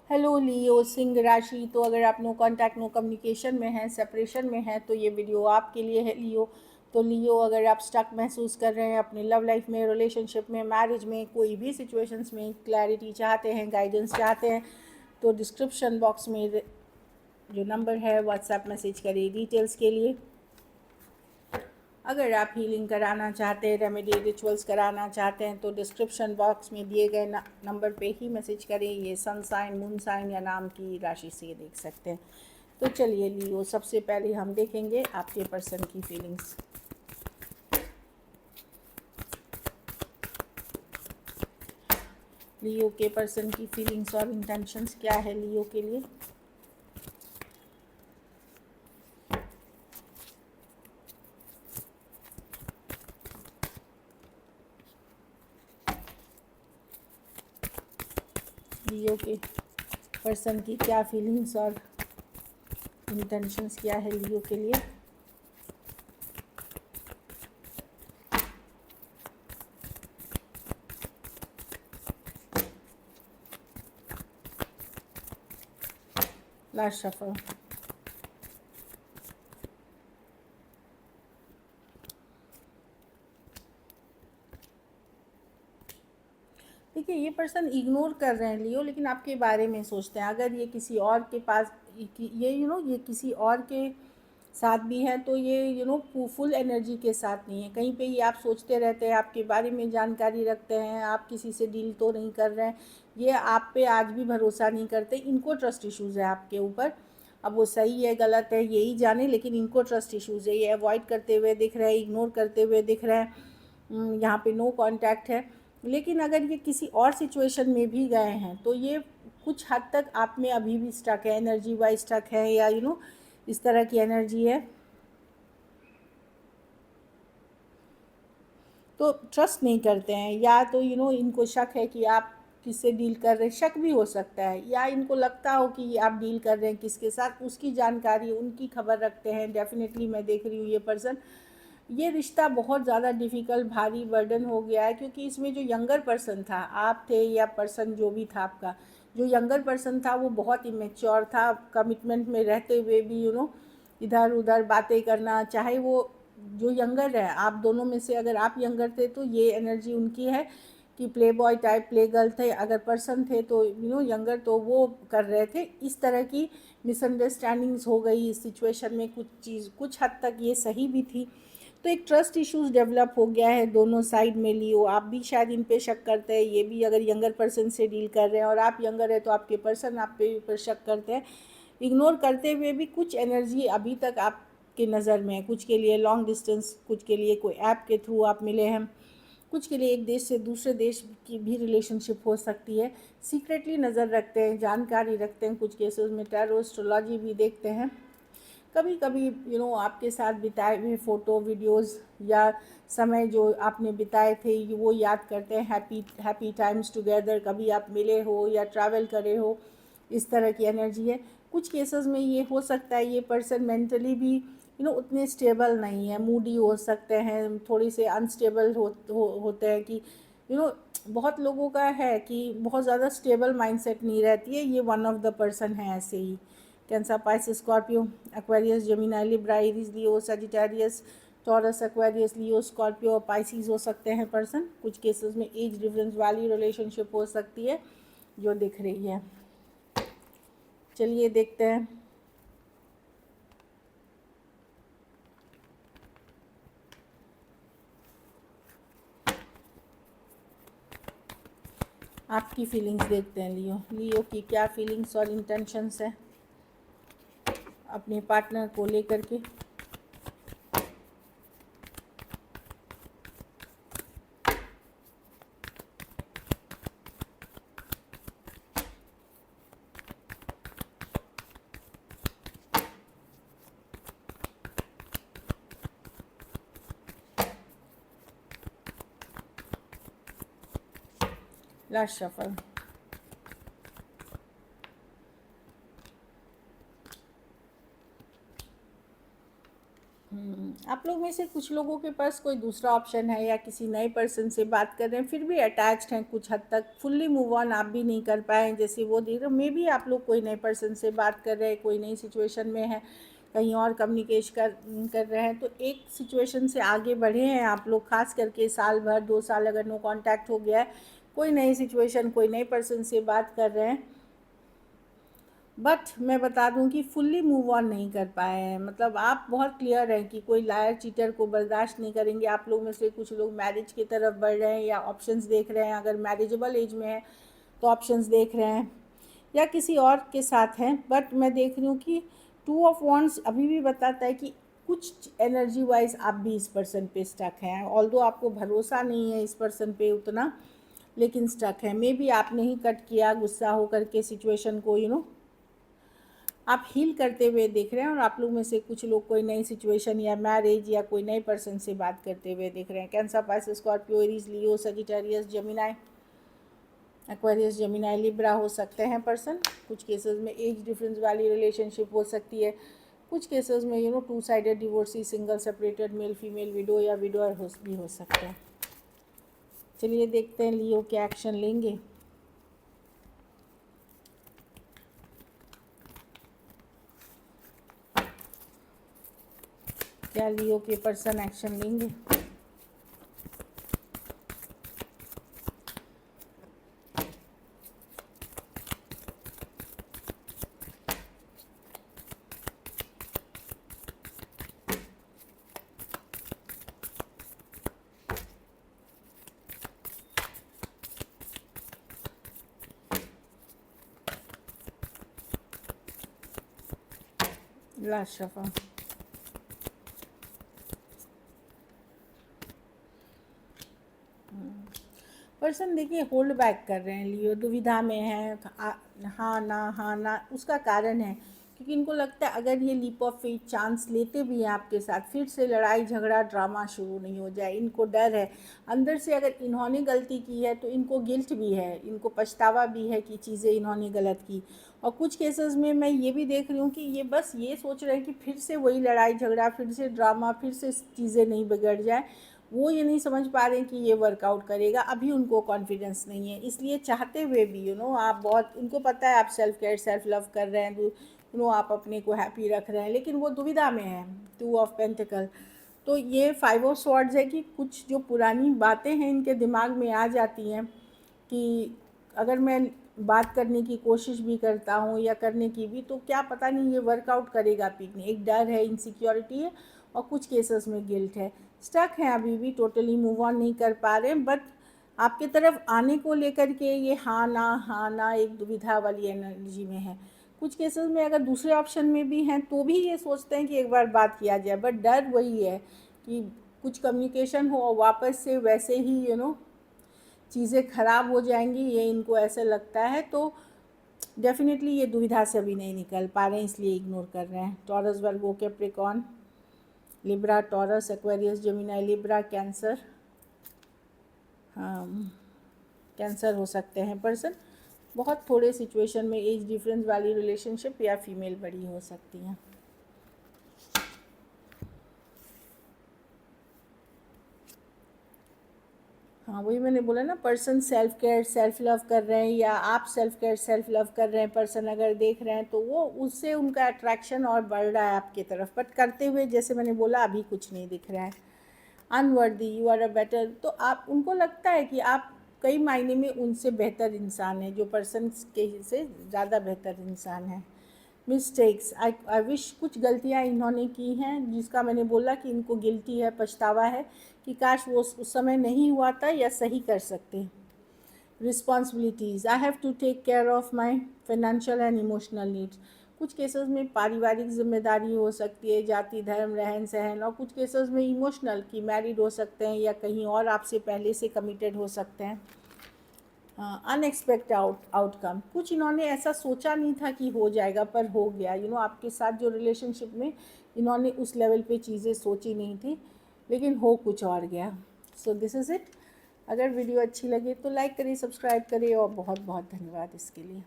Hello लियो सिंह राशि। तो अगर आप नो कांटेक्ट नो कम्युनिकेशन में हैं, सेपरेशन में हैं, तो ये वीडियो आपके लिए है लियो। तो लियो, अगर आप स्टक महसूस कर रहे हैं अपनी लव लाइफ में, रिलेशनशिप में, मैरिज में, कोई भी सिचुएशंस में क्लैरिटी चाहते हैं, गाइडेंस चाहते हैं, तो डिस्क्रिप्शन बॉक्स में जो नंबर है व्हाट्सएप मैसेज करिए डिटेल्स के लिए। अगर आप हीलिंग कराना चाहते हैं, रेमेडी रिचुअल्स कराना चाहते हैं, तो डिस्क्रिप्शन बॉक्स में दिए गए नंबर पे ही मैसेज करें। ये सन साइन, मून साइन या नाम की राशि से देख सकते हैं। तो चलिए लियो, सबसे पहले हम देखेंगे आपके पर्सन की फीलिंग्स। लियो के पर्सन की फीलिंग्स और इंटेंशंस क्या है लियो के लिए। लियो के पर्सन की क्या फीलिंग्स और इंटेंशंस क्या है लियो के लिए। Last shuffle. देखिए, ये पर्सन इग्नोर कर रहे हैं लियो, लेकिन आपके बारे में सोचते हैं। अगर ये किसी और के पास, ये ये किसी और के साथ भी है, तो ये फुल एनर्जी के साथ नहीं है। कहीं पे ये आप सोचते रहते हैं, आपके बारे में जानकारी रखते हैं, आप किसी से डील तो नहीं कर रहे हैं, ये आप पे आज भी भरोसा नहीं करते। इनको ट्रस्ट इश्यूज़ है आपके ऊपर। अब वो सही है गलत है यही जाने, लेकिन इनको ट्रस्ट इश्यूज़ है। ये अवॉइड करते हुए दिख रहे हैं, इग्नोर करते हुए दिख रहे हैं। यहाँ पे नो कांटेक्ट है। लेकिन अगर ये किसी और सिचुएशन में भी गए हैं, तो ये कुछ हद तक आप में अभी भी स्टक है, एनर्जी वाइज स्टक है, या इस तरह की एनर्जी है। तो ट्रस्ट नहीं करते हैं, या तो इनको शक है कि आप किससे डील कर रहे हैं। शक भी हो सकता है, या इनको लगता हो कि आप डील कर रहे हैं किसके साथ, उसकी जानकारी, उनकी खबर रखते हैं। डेफिनेटली मैं देख रही हूँ ये पर्सन, ये रिश्ता बहुत ज़्यादा डिफ़िकल्ट, भारी बर्डन हो गया है। क्योंकि इसमें जो यंगर पर्सन था, आप थे या पर्सन जो भी था आपका, जो यंगर पर्सन था वो बहुत इमेच्योर था। कमिटमेंट में रहते हुए भी इधर उधर बातें करना, चाहे वो जो यंगर है, आप दोनों में से अगर आप यंगर थे तो ये एनर्जी उनकी है कि play boy type, play girl थे। अगर पर्सन थे तो यंगर, तो वो कर रहे थे। इस तरह की मिसअंडरस्टैंडिंग्स हो गई इस सिचुएशन में। कुछ चीज़ कुछ हद तक ये सही भी थी। तो एक ट्रस्ट इश्यूज डेवलप हो गया है दोनों साइड में लियो। आप भी शायद इन पे शक करते हैं, ये भी अगर यंगर पर्सन से डील कर रहे हैं और आप यंगर है, तो आपके पर्सन आप पे ऊपर शक करते हैं। इग्नोर करते हुए भी कुछ एनर्जी अभी तक आपके नज़र में है। कुछ के लिए लॉन्ग डिस्टेंस, कुछ के लिए कोई ऐप के थ्रू आप मिले हैं, कुछ के लिए एक देश से दूसरे देश की भी रिलेशनशिप हो सकती है। सीक्रेटली नज़र रखते हैं, जानकारी रखते हैं। कुछ केसेस में टैरो एस्ट्रोलॉजी भी देखते हैं। कभी कभी आपके साथ बिताए हुए फ़ोटो, वीडियोस या समय जो आपने बिताए थे, वो याद करते हैं। हैप्पी हैप्पी टाइम्स टुगेदर, कभी आप मिले हो या ट्रैवल करे हो, इस तरह की एनर्जी है। कुछ केसेस में ये हो सकता है ये पर्सन मेंटली भी उतने स्टेबल नहीं है, मूडी हो सकते हैं, थोड़ी से अनस्टेबल होते हैं कि बहुत लोगों का है कि बहुत ज़्यादा स्टेबल माइंडसेट नहीं रहती है। ये वन ऑफ द पर्सन है ऐसे ही। Cancer, Pisces, Scorpio, Aquarius, Gemini, Libra, Aries, Leo, Sagittarius, Taurus, Aquarius, Leo, Scorpio और पाइसिस हो सकते हैं पर्सन। कुछ केसेस में एज डिफरेंस वाली रिलेशनशिप हो सकती है जो दिख रही है। चलिए देखते हैं। आपकी फीलिंग्स देखते हैं लियो। लियो की क्या फीलिंग्स और इंटेंशंस है अपने पार्टनर को लेकर के। Last shuffle. आप लोग में से कुछ लोगों के पास कोई दूसरा ऑप्शन है या किसी नए पर्सन से बात कर रहे हैं, फिर भी अटैच्ड हैं कुछ हद तक, फुल्ली मूव ऑन आप भी नहीं कर पाए जैसे वो देख रहे, मे भी आप लोग कोई नए पर्सन से बात कर रहे हैं, कोई नई सिचुएशन में है, कहीं और कम्युनिकेशन कर रहे हैं, तो एक सिचुएशन से आगे बढ़े हैं आप लोग, खास करके साल भर 2 साल अगर नो कांटेक्ट हो गया है, कोई नई सिचुएशन कोई नए पर्सन से बात कर रहे हैं, बट मैं बता दूं कि फुल्ली मूव ऑन नहीं कर पाए हैं। मतलब आप बहुत क्लियर हैं कि कोई लायर चीटर को बर्दाश्त नहीं करेंगे। आप लोग में से कुछ लोग मैरिज की तरफ बढ़ रहे हैं या ऑप्शंस देख रहे हैं, अगर मैरिजेबल एज में है तो ऑप्शंस देख रहे हैं, या किसी और के साथ हैं, बट मैं देख रही हूँ कि 2 ऑफ वॉन्ड्स अभी भी बताता है कि कुछ एनर्जी वाइज आप भी इस पर्सन पे स्टक हैं, ऑल्दो आपको भरोसा नहीं है इस पर्सन पे उतना, लेकिन स्टक है। मे बी आपने ही कट किया गुस्सा होकर के सिचुएशन को, आप हील करते हुए देख रहे हैं, और आप लोग में से कुछ लोग कोई नई सिचुएशन या मैरिज या कोई नए पर्सन से बात करते हुए देख रहे हैं। Cancer, Pisces, Scorpio, Aries, Leo, Sagittarius, Gemini, Aquarius, Gemini, Libra हो सकते हैं पर्सन। कुछ केसेस में एज डिफरेंस वाली रिलेशनशिप हो सकती है, कुछ केसेस में 2 sided divorcee, single, separated, male female, window या विडोअर भी हो सकते हैं। चलिए देखते हैं लियो क्या एक्शन लेंगे। क्या लियो के पर्सन एक्शन लेंगे? लास्ट शफा। पर्सन देखिए होल्ड बैक कर रहे हैं, लियो दुविधा में है, हाँ ना उसका कारण है क्योंकि इनको लगता है अगर ये लीप ऑफ फेथ चांस लेते भी हैं आपके साथ, फिर से लड़ाई झगड़ा ड्रामा शुरू नहीं हो जाए। इनको डर है अंदर से, अगर इन्होंने गलती की है तो इनको गिल्ट भी है, इनको पछतावा भी है कि चीज़ें इन्होंने गलत की। और कुछ केसेस में मैं ये भी देख रही हूँ कि ये बस ये सोच रहे हैं कि फिर से वही लड़ाई झगड़ा, फिर से ड्रामा, फिर से चीज़ें नहीं बिगड़ जाए। वो ये नहीं समझ पा रहे हैं कि ये वर्कआउट करेगा, अभी उनको कॉन्फिडेंस नहीं है, इसलिए चाहते हुए भी आप बहुत, उनको पता है आप सेल्फ केयर सेल्फ लव कर रहे हैं, आप अपने को हैप्पी रख रहे हैं, लेकिन वो दुविधा में है। 2 ऑफ पेंटिकल, तो ये 5 ऑफ स्वॉर्ड्स है कि कुछ जो पुरानी बातें हैं इनके दिमाग में आ जाती हैं कि अगर मैं बात करने की कोशिश भी करता हूँ या करने की भी, तो क्या पता नहीं ये वर्कआउट करेगा पिक नहीं। एक डर है, इनसिक्योरिटी है, और कुछ केसेस में गिल्ट है। स्टक हैं अभी भी, टोटली मूव ऑन नहीं कर पा रहे, बट आपके तरफ आने को लेकर के ये हाँ ना एक दुविधा वाली एनर्जी में है। कुछ केसेस में अगर दूसरे ऑप्शन में भी हैं तो भी ये सोचते हैं कि एक बार बात किया जाए, बट डर वही है कि कुछ कम्युनिकेशन हो और वापस से वैसे ही चीज़ें ख़राब हो जाएंगी, ये इनको ऐसे लगता है। तो डेफिनेटली ये दुविधा से अभी नहीं निकल पा रहे हैं, इसलिए इग्नोर कर रहे हैं। Taurus, Virgo, Capricorn, Libra, Taurus, Aquarius, Gemini, Libra, Cancer, Cancer हो सकते हैं पर्सन। बहुत थोड़े सिचुएशन में एज डिफरेंस वाली रिलेशनशिप या फीमेल बड़ी हो सकती हैं। हाँ, वही मैंने बोला ना, person self care self love कर रहे हैं या आप सेल्फ केयर सेल्फ लव कर रहे हैं, पर्सन अगर देख रहे हैं तो वो उससे उनका अट्रैक्शन और बढ़ रहा है आपकी तरफ, बट करते हुए जैसे मैंने बोला अभी कुछ नहीं दिख रहा है। Unworthy, you are a better, तो आप, उनको लगता है कि आप कई मायने में उनसे बेहतर इंसान है, जो पर्सन के से ज़्यादा बेहतर इंसान है। मिस्टेक्स, आई विश, कुछ गलतियाँ इन्होंने की हैं जिसका मैंने बोला कि इनको गिल्टी है, पछतावा है कि काश वो उस समय नहीं हुआ था या सही कर सकते। Responsibilities, I have to take care of my financial and emotional needs. कुछ केसेस में पारिवारिक जिम्मेदारी हो सकती है, जाति धर्म रहन सहन, और कुछ केसेस में इमोशनल कि मैरिड हो सकते हैं या कहीं और आपसे पहले से कमिटेड हो सकते हैं। अनएक्सपेक्टेड आउटकम, कुछ इन्होंने ऐसा सोचा नहीं था कि हो जाएगा पर हो गया। आपके साथ जो रिलेशनशिप में इन्होंने उस लेवल पे चीज़ें सोची नहीं थी, लेकिन हो कुछ और गया। So this is it. अगर वीडियो अच्छी लगे तो लाइक करिए, सब्सक्राइब करिए, और बहुत बहुत धन्यवाद इसके लिए।